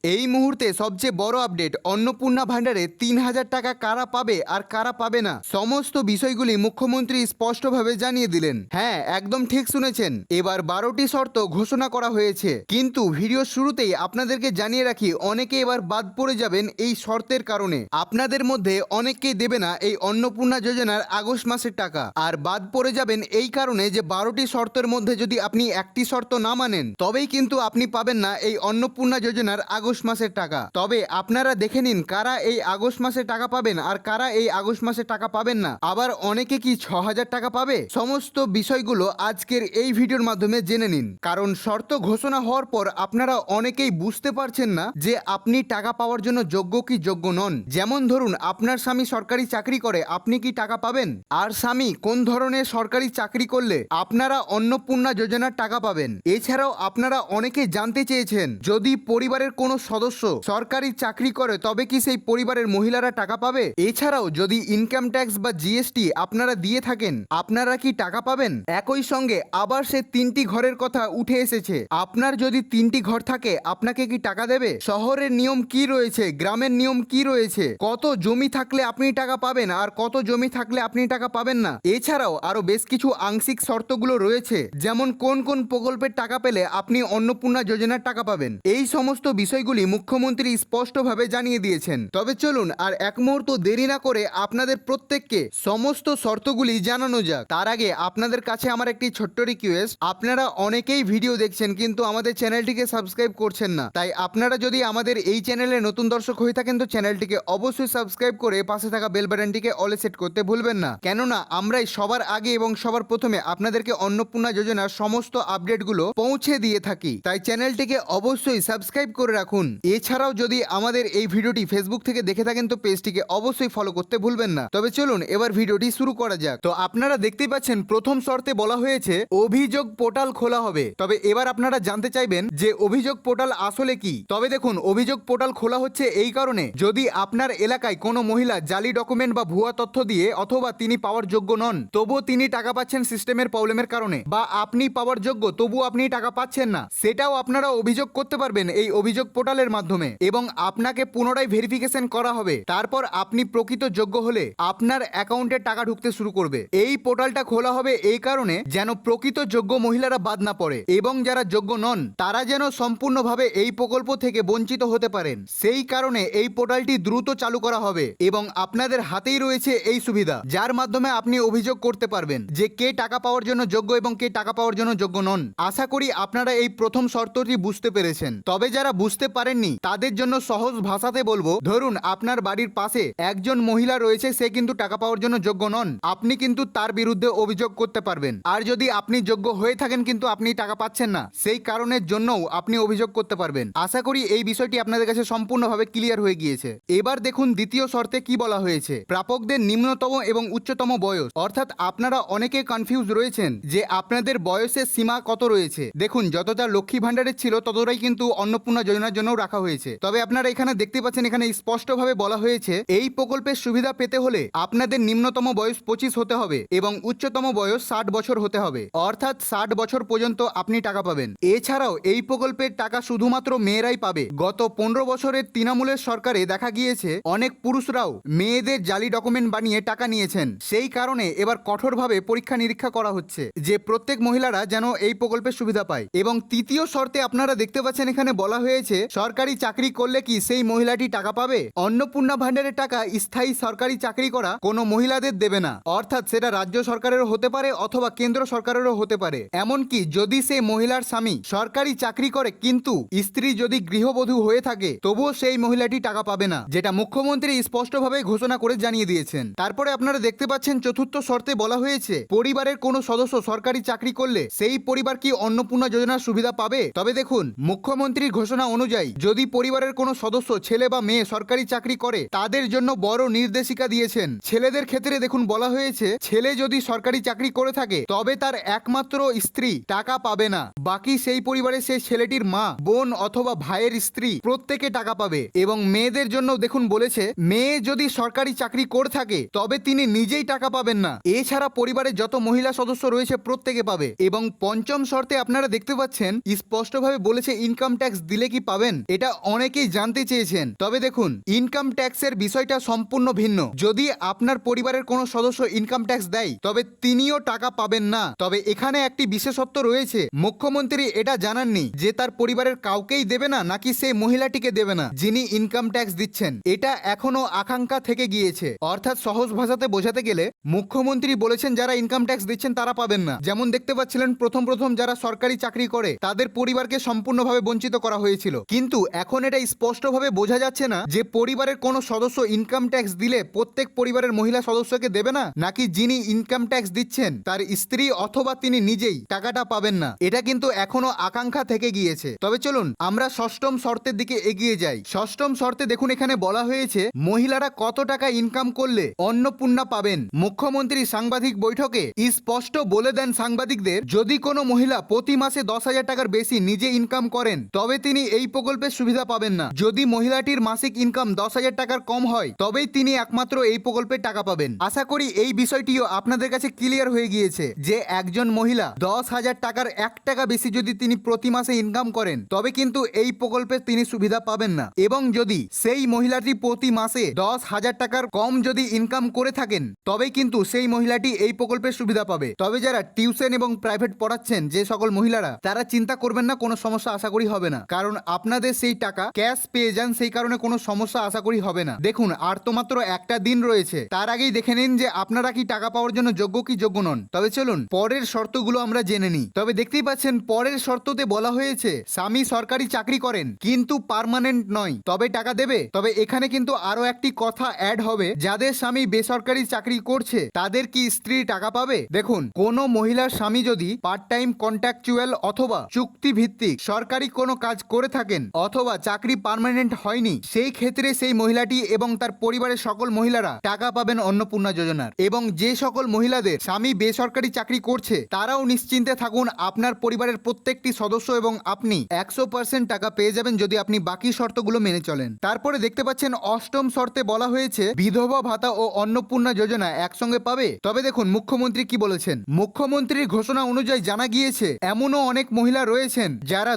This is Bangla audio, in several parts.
এই মুহূর্তে সবচেয়ে বড় আপডেট, অন্নপূর্ণা ভান্ডারে ৩,০০০ টাকা কারা পাবে আর কারা পাবে না, সমস্ত বিষয়গুলি মুখ্যমন্ত্রী স্পষ্টভাবে জানিয়ে দিলেন। হ্যাঁ, একদম ঠিক শুনেছেন, এবার ১২টি শর্ত ঘোষণা করা হয়েছে। কিন্তু ভিডিওর শুরুতেই আপনাদেরকে জানিয়ে রাখি, অনেকে এবার বাদ পড়ে যাবেন এই শর্তের কারণে। আপনাদের মধ্যে অনেকেই দেবে না এই অন্নপূর্ণা যোজনার আগস্ট মাসের টাকা, আর বাদ পড়ে যাবেন এই কারণে যে ১২টি শর্তের মধ্যে যদি আপনি একটি শর্ত না মানেন, তবেই কিন্তু আপনি পাবেন না এই অন্নপূর্ণা যোজনার আগস্ট মাসের টাকা। তবে আপনারা দেখে নিন কারা এই আগস্ট মাসে টাকা পাবেন আর কারা এই আগস্ট মাসে টাকা পাবেন না। আবার অনেকে কি ৬,০০০ টাকা পাবে, সমস্ত বিষয়গুলো আজকের এই ভিডিওর মাধ্যমে জেনে নিন। কারণ শর্ত ঘোষণা হওয়ার পর আপনারা অনেকেই বুঝতে পারছেন না যে আপনি টাকা পাওয়ার জন্য যোগ্য কি যোগ্য নন। যেমন ধরুন, আপনার স্বামী সরকারি চাকরি করে, আপনি কি টাকা পাবেন? আর স্বামী কোন ধরনের সরকারি চাকরি করলে আপনারা অন্নপূর্ণা যোজনার টাকা পাবেন? এছাড়াও আপনারা অনেকে জানতে চেয়েছেন, যদি পরিবারের কোনো সদস্য সরকারি চাকরি করে তবে কি সেই পরিবারের মহিলারা টাকা পাবে? এছাড়াও যদি ইনকাম ট্যাক্স বা জিএসটি আপনারা দিয়ে থাকেন, আপনারা কি টাকা পাবেন? একই সঙ্গে আবার সে ৩টি ঘরের কথা উঠে এসেছে। আপনার যদি ৩টি ঘর থাকে, আপনাকে কি টাকা দেবে? শহরের নিয়ম কি রয়েছে, গ্রামের নিয়ম কি রয়েছে, কত জমি থাকলে আপনি টাকা পাবেন আর কত জমি থাকলে আপনি টাকা পাবেন না। এছাড়াও আরো বেশ কিছু আংশিক শর্তগুলো রয়েছে, যেমন কোন কোন প্রকল্পের টাকা পেলে আপনি অন্নপূর্ণা যোজনার টাকা পাবেন। এই সমস্ত বিষয়গুলি মুখ্যমন্ত্রী স্পষ্টভাবে জানিয়ে দিয়েছেন। তবে চলুন আর এক মুহূর্ত দেরি না করে আপনাদের প্রত্যেককে সমস্ত শর্তগুলি জানানো যাক। তার আগে আপনাদের কাছে আমার একটি ছোট্ট রিকোয়েস্ট, আপনারা অনেকেই ভিডিও দেখছেন কিন্তু আমাদের চ্যানেলটিকে সাবস্ক্রাইব করছেন না। তাই আপনারা যদি আমাদের এই চ্যানেলে নতুন দর্শক হয়ে থাকেন তো চ্যানেলটিকে অবশ্যই সাবস্ক্রাইব করে পাশে থাকা বেল বাটনটিকে অলে সেট করতে ভুলবেন না। কেননা আমরাই সবার আগে এবং সবার প্রথমে আপনাদেরকে অন্নপূর্ণা যোজনার সমস্ত আপডেটগুলো পৌঁছে দিয়ে থাকি। তাই চ্যানেলটিকে অবশ্যই সাবস্ক্রাইব করে রাখুন। এছাড়াও যদি আমাদের এই ভিডিওটি ফেসবুক থেকে দেখে থাকেন তো পেজটিকে অবশ্যই ফলো করতে ভুলবেন না। তবে চলুন এবার ভিডিওটি শুরু করা যাক। তো আপনারা দেখতেই পাচ্ছেন, প্রথম শর্তে বলা হয়েছে অভিযোগ পোর্টাল খোলা হবে। তবে এবার আপনারা জানতে চাইবেন যে অভিযোগ পোর্টাল আসলে কি। তবে দেখুন, অভিযোগ পোর্টাল খোলা হচ্ছে এই কারণে, যদি আপনার এলাকায় কোনো মহিলা জালি ডকুমেন্ট বা ভুয়া তথ্য দিয়ে অথবা তিনি পাওয়ার যোগ্য নন তবুও তিনি টাকা পাচ্ছেন সিস্টেমের প্রবলেমের কারণে, বা আপনি পাওয়ার যোগ্য তবুও আপনি টাকা পাচ্ছেন না, সেটাও আপনারা অভিযোগ করতে পারবেন এই অভিযোগ পোর্টালের মাধ্যমে। এবং আপনাকে পুনরায় ভেরিফিকেশন করা হবে, তারপর আপনি প্রকৃত যোগ্য হলে আপনার অ্যাকাউন্টে টাকা ঢুকতে শুরু করবে। এই পোর্টালটা খোলা হবে এই কারণে যেন প্রকৃত যোগ্য মহিলারা বাদ না পড়ে এবং যারা যোগ্য নন তারা যেন সম্পূর্ণভাবে এই প্রকল্প থেকে বঞ্চিত হতে পারেন। সেই কারণে এই পোর্টালটি দ্রুত চালু করা হবে এবং আপনাদের হাতেই রয়েছে এই সুবিধা, যার মাধ্যমে আপনি অভিযোগ করতে পারবেন যে কে টাকা পাওয়ার জন্য যোগ্য এবং কে টাকা পাওয়ার জন্য যোগ্য নন। আশা করি আপনারা এই প্রথম শর্তটি বুঝতে পেরেছেন। তবে যারা বুঝতে পারেননি তাদের জন্য সহজ ভাষাতে বলবো, ধরুন আপনার বাড়ির পাশে একজন মহিলা রয়েছে, সে কিন্তু টাকা পাওয়ার জন্য যোগ্য নন, আপনি কিন্তু তার বিরুদ্ধে অভিযোগ করতে পারবেন। আর যদি আপনি যোগ্য হয়ে থাকেন কিন্তু আপনি টাকা পাচ্ছেন না, সেই কারণের জন্যও আপনি অভিযোগ করতে পারবেন। আশা করি এই বিষয়টি আপনাদের কাছে সম্পূর্ণভাবে ক্লিয়ার হয়ে গিয়েছে। এবার দেখুন দ্বিতীয় শর্তে কি বলা হয়েছে, প্রাপকদের নিম্নতম এবং উচ্চতম বয়স। অর্থাৎ আপনারা অনেকে কনফিউজ রয়েছেন যে আপনাদের বয়সের সীমা কত রয়েছে। দেখুন, যতটা লক্ষ্মী ভান্ডারের ছিল ততটাই কিন্তু অন্নপূর্ণা যোজনার জন্য রাখা হয়েছে। তবে আপনারা এখানে দেখতে পাচ্ছেন, এখানে স্পষ্টভাবে বলা হয়েছে এই প্রকল্পের সুবিধা পেতে হলে আপনাদের নিম্নতম বয়স 25 হতে হবে এবং উচ্চতম বয়স 60 বছর হতে হবে। অর্থাৎ 60 বছর পর্যন্ত আপনি টাকা পাবেন। এছাড়াও এই প্রকল্পের টাকা শুধুমাত্র মেয়েরাই পাবে। গত 15 বছরের তৃণমূলের সরকারে দেখা গিয়েছে অনেক পুরুষরাও মেয়েদের জালি ডকুমেন্ট বানিয়ে টাকা নিয়েছেন। সেই কারণে এবার কঠোরভাবে পরীক্ষা নিরীক্ষা করা হচ্ছে যে প্রত্যেক মহিলারা যেন এই প্রকল্পের সুবিধা পায়। এবং তৃতীয় শর্তে আপনারা দেখতে পাচ্ছেন এখানে বলা হয়েছে সরকারি চাকরি করলে কি সেই মহিলাটি টাকা পাবে। অন্নপূর্ণা ভান্ডারের টাকা স্থায়ী সরকারি চাকরি করা কোনো মহিলাদের দেবে না। অর্থাৎ সেটা রাজ্য সরকারেরও হতে পারে অথবা কেন্দ্র সরকারেরও হতে পারে। এমনকি যদি সেই মহিলার স্বামী সরকারি চাকরি করে কিন্তু স্ত্রী যদি গৃহবধূ হয়ে থাকে তবুও সেই মহিলাটি টাকা পাবে না, যেটা মুখ্যমন্ত্রী স্পষ্টভাবে ঘোষণা করে জানিয়ে দিয়েছেন। তারপরে আপনারা দেখতে পাচ্ছেন চতুর্থ শর্তে বলা হয়েছে পরিবারের কোনো সদস্য সরকারি চাকরি করলে সেই পরিবার কি অন্নপূর্ণা যোজনার সুবিধা পাবে। তবে দেখুন, মুখ্যমন্ত্রীর ঘোষণা অনুযায়ী যদি পরিবারের কোনো সদস্য ছেলে বা মেয়ে সরকারি চাকরি করে তাদের জন্য বড় নির্দেশিকা দিয়েছেন। ছেলেদের ক্ষেত্রে দেখুন বলা হয়েছে ছেলে যদি সরকারি চাকরি করে থাকে তবে তার একমাত্র স্ত্রী টাকা পাবে না, বাকি সেই পরিবারের সেই ছেলেটির মা, বোন অথবা ভাইয়ের স্ত্রী প্রত্যেকে টাকা পাবে। এবং মেয়েদের জন্য দেখুন বলেছে মেয়ে যদি সরকারি চাকরি করে থাকে তবে তিনি নিজেই টাকা পাবেন না, এছাড়া পরিবারের যত মহিলা সদস্য রয়েছে প্রত্যেকে পাবে। এবং পঞ্চম শর্তে আপনারা দেখতে পাচ্ছেন স্পষ্টভাবে বলেছে ইনকাম ট্যাক্স দিলে কি পাবেন। জানেন? এটা অনেকেই জানতে চেয়েছেন। তবে দেখুন, ইনকাম ট্যাক্সের বিষয়টা সম্পূর্ণ ভিন্ন। যদি আপনার পরিবারের কোনো সদস্য ইনকাম ট্যাক্স দেয় তবে তিনিও টাকা পাবেন না। তবে এখানে একটি বিশেষত্ব রয়েছে, মুখ্যমন্ত্রী এটা জানাননি যে তার পরিবারের কাউকেই দেবে না নাকি সেই মহিলাটিকে দেবে না যিনি ইনকাম ট্যাক্স দিচ্ছেন। এটা এখনো আকাঙ্ক্ষা থেকে গিয়েছে। অর্থাৎ সহজ ভাষাতে বোঝাতে গেলে মুখ্যমন্ত্রী বলেছেন যারা ইনকাম ট্যাক্স দিচ্ছেন তারা পাবেন না। যেমন দেখতে পাচ্ছিলেন প্রথম যারা সরকারি চাকরি করে তাদের পরিবারকে সম্পূর্ণভাবে বঞ্চিত করা হয়েছিল, কিন্তু এখন এটা স্পষ্টভাবে বোঝা যাচ্ছে না যে পরিবারের কোনো সদস্য ইনকাম ট্যাক্স দিলে প্রত্যেক পরিবারের মহিলা সদস্যকে দেবে না, নাকি যিনি ইনকাম ট্যাক্স দিচ্ছেন তার স্ত্রী অথবা তিনি নিজেই টাকাটা পাবেন না। এটা কিন্তু এখনো আকাঙ্ক্ষা থেকে গিয়েছে। তবে চলুন আমরা ষষ্ঠম শর্তের দিকে এগিয়ে যাই। ষষ্ঠম শর্তে দেখুন এখানে বলা হয়েছে মহিলারা কত টাকা ইনকাম করলে অন্নপূর্ণা পাবেন। মুখ্যমন্ত্রী সাংবাদিক বৈঠকে স্পষ্ট বলে দেন সাংবাদিকদের, যদি কোনো মহিলা প্রতি মাসে 10,000 টাকার বেশি নিজে ইনকাম করেন তবে তিনি এই প্রকল্পের সুবিধা পাবেন না। যদি মহিলাটির মাসিক ইনকাম 10,000 টাকার কম হয় তবেই তিনি একমাত্র এই প্রকল্পের টাকা পাবেন। আশা করি এই বিষয়টিও আপনাদের কাছে ক্লিয়ার হয়ে গিয়েছে যে একজন মহিলা 10,000 টাকার 1 টাকা বেশি যদি তিনি প্রতি মাসে ইনকাম করেন তবে কিন্তু এই প্রকল্পের তিনি সুবিধা পাবেন না। এবং যদি সেই মহিলাটি প্রতি মাসে 10,000 টাকার কম যদি ইনকাম করে থাকেন তবে কিন্তু সেই মহিলাটি এই প্রকল্পের সুবিধা পাবে। তবে যারা টিউশন এবং প্রাইভেট পড়াচ্ছেন যে সকল মহিলারা, তারা চিন্তা করবেন না, কোনো সমস্যা আশা করি হবে না, কারণ আপনাদের সেই টাকা ক্যাশ পেয়ে যান, সেই কারণে কোনো সমস্যা আশা করি হবে না। দেখুন আর তো মাত্র একটা দিন রয়েছে, তার আগেই দেখে নিন যে আপনারা কি টাকা পাওয়ার জন্য যোগ্য কি যোগ্য নন। তবে চলুন পরের শর্তগুলো আমরা জেনে নিই। তবে দেখতেই পাচ্ছেন পরের শর্ততে বলা হয়েছে স্বামী সরকারি চাকরি করেন কিন্তু পার্মানেন্ট নয় তবে টাকা দেবে। তবে এখানে কিন্তু আরো একটি কথা অ্যাড হবে, যাদের স্বামী বেসরকারি চাকরি করছে তাদের কি স্ত্রী টাকা পাবে। দেখুন কোনো মহিলার স্বামী যদি পার্ট টাইম কন্ট্রাকচুয়াল অথবা চুক্তি ভিত্তিক সরকারি কোনো কাজ করে থাকেন অথবা চাকরি পার্মানেন্ট হয়নি, সেই ক্ষেত্রে সেই মহিলাটি এবং তার পরিবারের সকল মহিলারা টাকা পাবেন অন্নপূর্ণা যোজনার। এবং যে সকল মহিলাদের স্বামী বেসরকারি চাকরি করছে তারাও নিশ্চিন্তে থাকুন, আপনার পরিবারের প্রত্যেকটি সদস্য এবং আপনি 100% টাকা পেয়ে যাবেন যদি আপনি বাকি শর্তগুলো মেনে চলেন। তারপরে দেখতে পাচ্ছেন অষ্টম শর্তে বলা হয়েছে বিধবা ভাতা ও অন্নপূর্ণা যোজনা একসঙ্গে পাবে। তবে দেখুন মুখ্যমন্ত্রী কি বলেছেন। মুখ্যমন্ত্রীর ঘোষণা অনুযায়ী জানা গিয়েছে এমনও অনেক মহিলা রয়েছেন যারা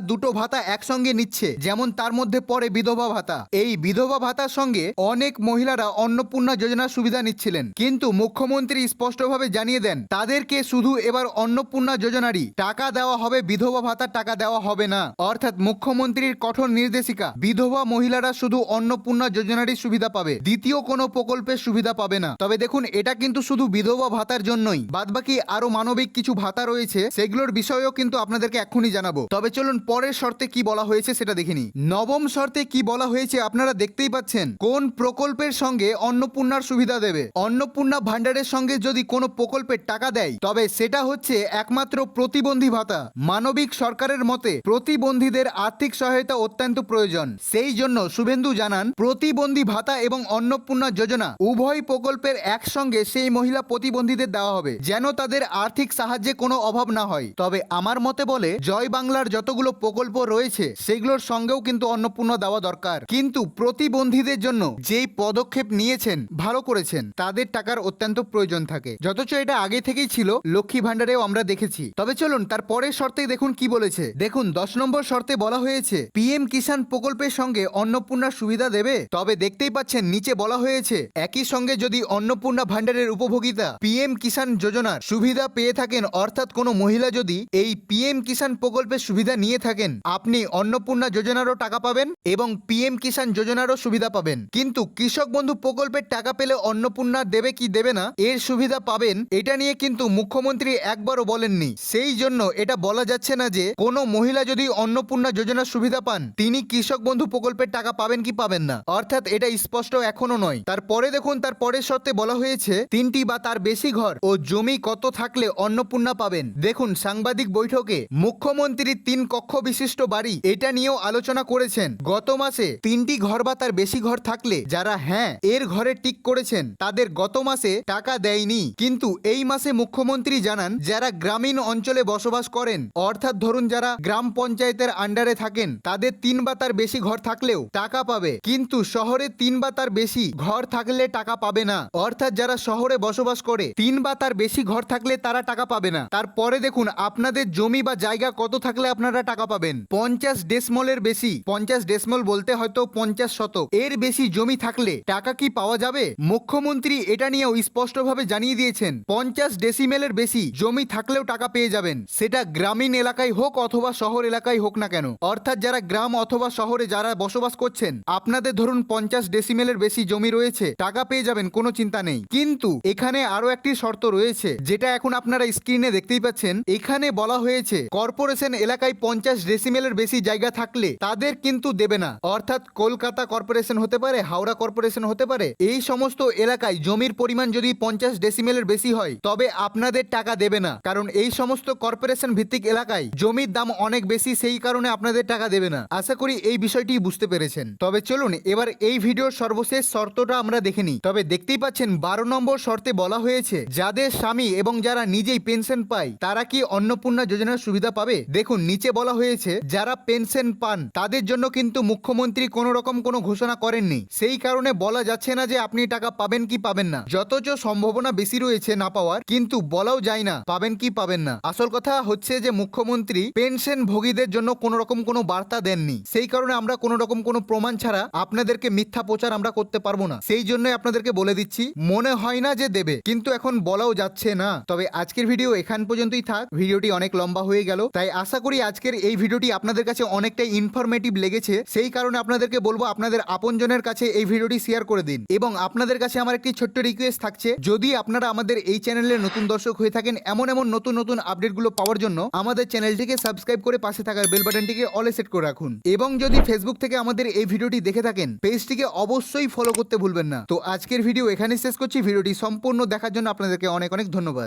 দুটো ভাতা একসঙ্গে নিচ্ছে, যেমন তার মধ্যে পড়ে বিধবা ভাতা। এই বিধবা ভাতার সঙ্গে অনেক মহিলারা অন্নপূর্ণা যোজনার সুবিধা নিচ্ছিলেন, কিন্তু মুখ্যমন্ত্রী স্পষ্টভাবে জানিয়ে দেন তাদেরকে শুধু এবার অন্নপূর্ণা যোজনারই টাকা দেওয়া হবে, বিধবা ভাতার টাকা দেওয়া হবে না। অর্থাৎ মুখ্যমন্ত্রীর কঠোর নির্দেশিকা, বিধবা মহিলারা শুধু অন্নপূর্ণা যোজনারই সুবিধা পাবে, দ্বিতীয় কোনো প্রকল্পের সুবিধা পাবে না। তবে দেখুন এটা কিন্তু শুধু বিধবা ভাতার জন্যই, বাদবাকি আরো মানবিক কিছু ভাতা রয়েছে সেগুলোর বিষয়েও কিন্তু আপনাদেরকে এক্ষুনি জানাবো। তবে চলুন পরের শর্তে কি বলা হয়েছে সেটা দেখে নিই। নবম শর্তে কি বলা হয়েছে আপনারা দেখতেই পাচ্ছেন, কোন প্রকল্পের সঙ্গে অন্নপূর্ণার সুবিধা দেবে। অন্নপূর্ণা ভান্ডারের সঙ্গে যদি কোনো প্রকল্পের টাকা দেয় তবে সেটা হচ্ছে একমাত্র প্রতিবন্ধী ভাতা। মানবিক সরকারের মতে প্রতিবন্ধীদের আর্থিক সহায়তা অত্যন্ত প্রয়োজন, সেই জন্য শুভেন্দু জানান প্রতিবন্ধী ভাতা এবং অন্নপূর্ণা যোজনা উভয় প্রকল্পের একসঙ্গে সেই মহিলা প্রতিবন্ধীদের দেওয়া হবে যেন তাদের আর্থিক সাহায্যে কোনো অভাব না হয়। তবে আমার মতে বলে জয় বাংলার যতগুলো প্রকল্প রয়েছে সেগুলোর সঙ্গেও কিন্তু অন্নপূর্ণা দেওয়া দরকার, কিন্তু প্রতিবন্ধীদের জন্য যেই পদক্ষেপ নিয়েছেন ভালো করেছেন, তাদের টাকার অত্যন্ত প্রয়োজন থাকে, যথচ এটা আগে থেকেই ছিল, লক্ষ্মী ভান্ডারেও আমরা দেখেছি। তবে চলুন তার পরের শর্তে দেখুন কি বলেছে। দেখুন 10 নম্বর শর্তে বলা হয়েছে পিএম কিষাণ প্রকল্পের সঙ্গে অন্নপূর্ণা সুবিধা দেবে। তবে দেখতেই পাচ্ছেন নিচে বলা হয়েছে একই সঙ্গে যদি অন্নপূর্ণা ভান্ডারের উপভোগিতা পিএম কিষাণ যোজনার সুবিধা পেয়ে থাকেন, অর্থাৎ কোনো মহিলা যদি এই পিএম কিষাণ প্রকল্পের সুবিধা নিয়ে থাকেন, আপনি অন্নপূর্ণা যোজনারও টাকা পাবেন এবং পিএম কিষাণ যোজনারও সুবিধা পাবেন। কিন্তু কৃষক বন্ধু প্রকল্পের টাকা পেলে অন্নপূর্ণা দেবে কি দেবে না, এর সুবিধা পাবেন এটা নিয়ে কিন্তু মুখ্যমন্ত্রী একবারও বলেননি। সেই জন্য এটা বলা যাচ্ছে না যে কোনো মহিলা যদি অন্নপূর্ণা যোজনার সুবিধা পান তিনি কৃষক বন্ধু প্রকল্পের টাকা পাবেন কি পাবেন না, অর্থাৎ এটা স্পষ্ট এখনো নয়। তারপরে দেখুন তার পরের শর্তে বলা হয়েছে 3টি বা তার বেশি ঘর ও জমি কত থাকলে অন্নপূর্ণা পাবেন। দেখুন সাংবাদিক বৈঠকে মুখ্যমন্ত্রী 3 কক্ষ বিশিষ্ট বাড়ি এটা নিয়েও আলোচনা করেছেন। গত মাসে 3টি ঘর বা তার বেশি ঘর থাকলে যারা হ্যাঁ এর ঘরে টিক করেছেন তাদের গত মাসে টাকা দেয়নি, কিন্তু এই মাসে মুখ্যমন্ত্রী জানান যারা গ্রামীণ অঞ্চলে বসবাস করেন, অর্থাৎ ধরুন যারা গ্রাম পঞ্চায়েতের আন্ডারে থাকেন তাদের 3 বা তার বেশি ঘর থাকলেও টাকা পাবে, কিন্তু শহরে 3 বা তার বেশি ঘর থাকলে টাকা পাবে না। অর্থাৎ যারা শহরে বসবাস করে 3 বা তার বেশি ঘর থাকলে তারা টাকা পাবে না। তারপরে দেখুন আপনাদের জমি বা জায়গা কত থাকলে আপনারা টাকা পাবেন। 50 ডেসিমলের বেশি, 50 ডেসিমল বলতে হয়তো 50 শতক এর বেশি জমি থাকলে টাকা কি পাওয়া যাবে? মুখ্যমন্ত্রী এটা নিয়েও স্পষ্টভাবে জানিয়ে দিয়েছেন 50 ডেসিমেলের বেশি জমি থাকলেও টাকা পেয়ে যাবেন, সেটা গ্রামীণ এলাকায় হোক অথবা শহর এলাকায় হোক না কেন। অর্থাৎ যারা গ্রাম অথবা শহরে যারা বসবাস করছেন, আপনাদের ধরুন 50 ডেসিমেলের বেশি জমি রয়েছে, টাকা পেয়ে যাবেন, কোনো চিন্তা নেই। কিন্তু এখানে আরো একটি শর্ত রয়েছে, যেটা এখন আপনারা স্ক্রিনে দেখতেই পাচ্ছেন। এখানে বলা হয়েছে কর্পোরেশন এলাকায় 50 ডেসিমেলের বেশি জায়গা থাকলে তাদের কিন্তু দেবে না। অর্থাৎ কলকাতা কর্পোরেশন হতে পারে, হাওড়া কর্পোরেশন হতে পারে, এই সমস্ত এলাকায় জমির পরিমাণ যদি 50 ডেসিমেলের বেশি হয় তবে আপনাদের টাকা দেবে না, কারণ এই সমস্ত কর্পোরেশন ভিত্তিক এলাকায় জমির দাম অনেক বেশি, সেই কারণে আপনাদের টাকা দেবে না। আশা করি এই বিষয়টি বুঝতে পেরেছেন। তবে চলুন এবার এই ভিডিওর সর্বশেষ শর্তটা আমরা দেখে নিই। তবে দেখতেই পাচ্ছেন 12 নম্বর শর্তে বলা হয়েছে যাদের স্বামী এবং যারা নিজেই পেনশন পায় তারা কি অন্নপূর্ণা যোজনার সুবিধা পাবে। দেখুন নিচে বলা হয়েছে যারা পেনশন পান তাদের জন্য কিন্তু মুখ্যমন্ত্রী কোনো রকম কোনো ঘোষণা করেননি, সেই কারণে বলা যাচ্ছে না যে আপনি টাকা পাবেন কি পাবেন না। যতচ সম্ভাবনা বেশি রয়েছে না পাওয়ার, কিন্তু বলাও যায় না পাবেন কি পাবেন না। আসল কথা হচ্ছে যে মুখ্যমন্ত্রী পেনশন ভোগীদের জন্য কোনো রকম কোনো বার্তা দেননি, সেই কারণে আমরা কোনো রকম কোনো প্রমাণ ছাড়া আপনাদেরকে মিথ্যা প্রচার আমরা করতে পারবো না। সেই জন্যই আপনাদেরকে বলে দিচ্ছি, মনে হয় না যে দেবে, কিন্তু এখন বলাও যাচ্ছে না। তবে আজকের ভিডিও এখান পর্যন্তই থাক, ভিডিওটি অনেক লম্বা হয়ে গেল, তাই আশা করি আজকের এই ভিডিওটি আপনাদের কাছে অনেকটাই ইনফরমেটিভ লেগেছে। সেই কারণে আপনাদেরকে বলবো আপনাদের আপনজনের কাছে এই ভিডিওটি শেয়ার করে দিন। এবং আপনাদের কাছে আমার একটি ছোট্ট রিকোয়েস্ট থাকছে, যদি আপনারা আমাদের এই চ্যানেলের নতুন দর্শক হয়ে থাকেন, এমন নতুন নতুন আপডেটগুলো পাওয়ার জন্য আমাদের চ্যানেলটিকে সাবস্ক্রাইব করে পাশে থাকার বেল বাটনটিকে অলে সেট করে রাখুন। এবং যদি ফেসবুক থেকে আমাদের এই ভিডিওটি দেখে থাকেন, পেজটিকে অবশ্যই ফলো করতে ভুলবেন না। তো আজকের ভিডিও এখানেই শেষ করছি। ভিডিওটি সম্পূর্ণ দেখার জন্য আপনাদেরকে অনেক অনেক ধন্যবাদ।